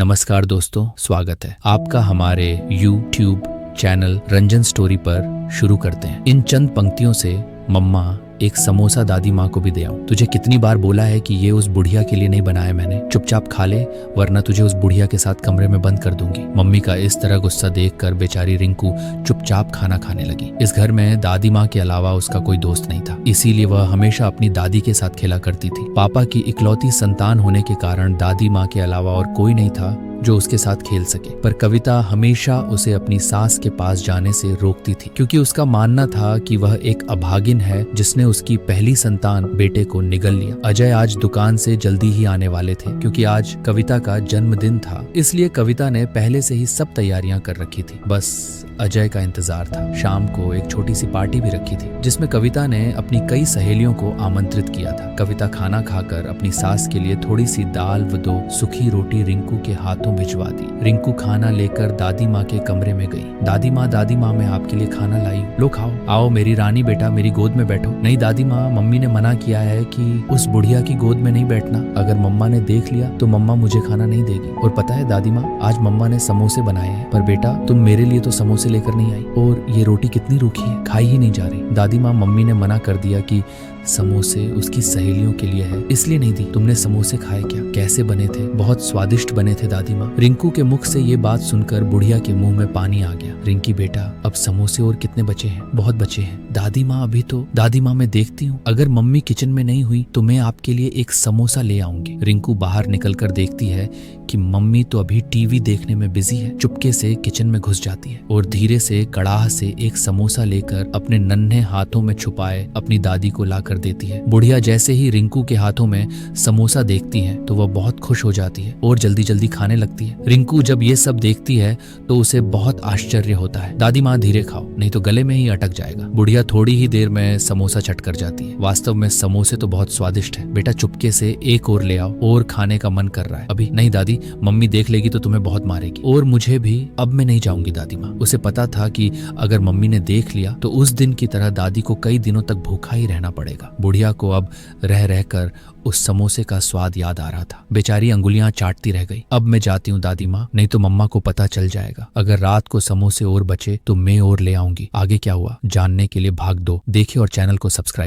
नमस्कार दोस्तों, स्वागत है आपका हमारे YouTube चैनल रंजन स्टोरी पर। शुरू करते हैं। इन चंद पंक्तियों से मम्मा एक समोसा दादी माँ को भी दे आऊं। तुझे कितनी बार बोला है कि ये उस बुढ़िया के लिए नहीं बनाया मैंने, चुपचाप खा ले वरना तुझे उस बुढ़िया के साथ कमरे में बंद कर दूंगी। मम्मी का इस तरह गुस्सा देखकर बेचारी रिंकू चुपचाप खाना खाने लगी। इस घर में दादी माँ के अलावा उसका कोई दोस्त नहीं था, इसीलिए वह हमेशा अपनी दादी के साथ खेला करती थी। पापा की इकलौती संतान होने के कारण दादी माँ के अलावा और कोई नहीं था जो उसके साथ खेल सके। पर कविता हमेशा उसे अपनी सास के पास जाने से रोकती थी, क्योंकि उसका मानना था कि वह एक अभागिन है जिसने उसकी पहली संतान बेटे को निगल लिया। अजय आज दुकान से जल्दी ही आने वाले थे, क्योंकि आज कविता का जन्मदिन था, इसलिए कविता ने पहले से ही सब तैयारियां कर रखी थी। बस अजय का इंतजार था। शाम को एक छोटी सी पार्टी भी रखी थी, जिसमें कविता ने अपनी कई सहेलियों को आमंत्रित किया था। कविता खाना खाकर अपनी सास के लिए थोड़ी सी दाल व 2 सूखी रोटी रिंकू के हाथों भिजवा दी। रिंकू खाना लेकर दादी माँ के कमरे में गई। दादी माँ मैं आपके लिए खाना लाई, लो खाओ। आओ मेरी रानी बेटा, मेरी गोद में बैठो। नहीं दादी माँ, मम्मी ने मना किया है कि उस बुढ़िया की गोद में नहीं बैठना। अगर मम्मा ने देख लिया तो मम्मा मुझे खाना नहीं देगी। और पता है दादी माँ, आज मम्मा ने समोसे बनाए हैं, पर बेटा तुम मेरे लिए तो समोसे लेकर नहीं आई, और ये रोटी कितनी रूखी है, खाई ही नहीं जा रही। दादी माँ, मम्मी ने मना कर दिया कि समोसे उसकी सहेलियों के लिए है, इसलिए नहीं दी। तुमने समोसे खाए क्या? कैसे बने थे? बहुत स्वादिष्ट बने थे दादी माँ। रिंकू के मुख से ये बात सुनकर बुढ़िया के मुंह में पानी आ गया। रिंकी बेटा, अब समोसे और कितने बचे हैं? बहुत बचे हैं दादी माँ। अभी तो दादी माँ मैं देखती हूँ, अगर मम्मी किचन में नहीं हुई तो मैं आपके लिए एक समोसा ले आऊंगी। रिंकू बाहर निकलकर देखती है कि मम्मी तो अभी टीवी देखने में बिजी है। चुपके से किचन में घुस जाती है और धीरे से कड़ाह से एक समोसा लेकर अपने नन्हे हाथों में छुपाए अपनी दादी को लाकर देती है। बुढ़िया जैसे ही रिंकू के हाथों में समोसा देखती है तो वह बहुत खुश हो जाती है और जल्दी जल्दी खाने लगती है। रिंकू जब ये सब देखती है तो उसे बहुत आश्चर्य होता है। दादी माँ धीरे खाओ, नहीं तो गले में ही अटक जाएगा। बुढ़िया थोड़ी ही देर में समोसा चट कर जाती है। वास्तव में समोसे तो बहुत स्वादिष्ट है। बेटा चुपके से एक और ले आओ, और खाने का मन कर रहा है। अभी नहीं दादी, मम्मी देख लेगी तो तुम्हें बहुत मारेगी। और मुझे भी, अब मैं नहीं जाऊंगी दादी माँ। उसे पता था कि अगर मम्मी ने देख लिया तो उस दिन की तरह दादी को कई दिनों तक भूखा ही रहना पड़ेगा। बुढ़िया को अब रह रहकर उस समोसे का स्वाद याद आ रहा था। बेचारी अंगुलियां चाटती रह गई। अब मैं जाती हूँ दादी माँ, नहीं तो मम्मा को पता चल जाएगा। अगर रात को समोसे और बचे तो मैं और ले आऊंगी। आगे क्या हुआ जानने के लिए भाग 2 देखें और चैनल को सब्सक्राइब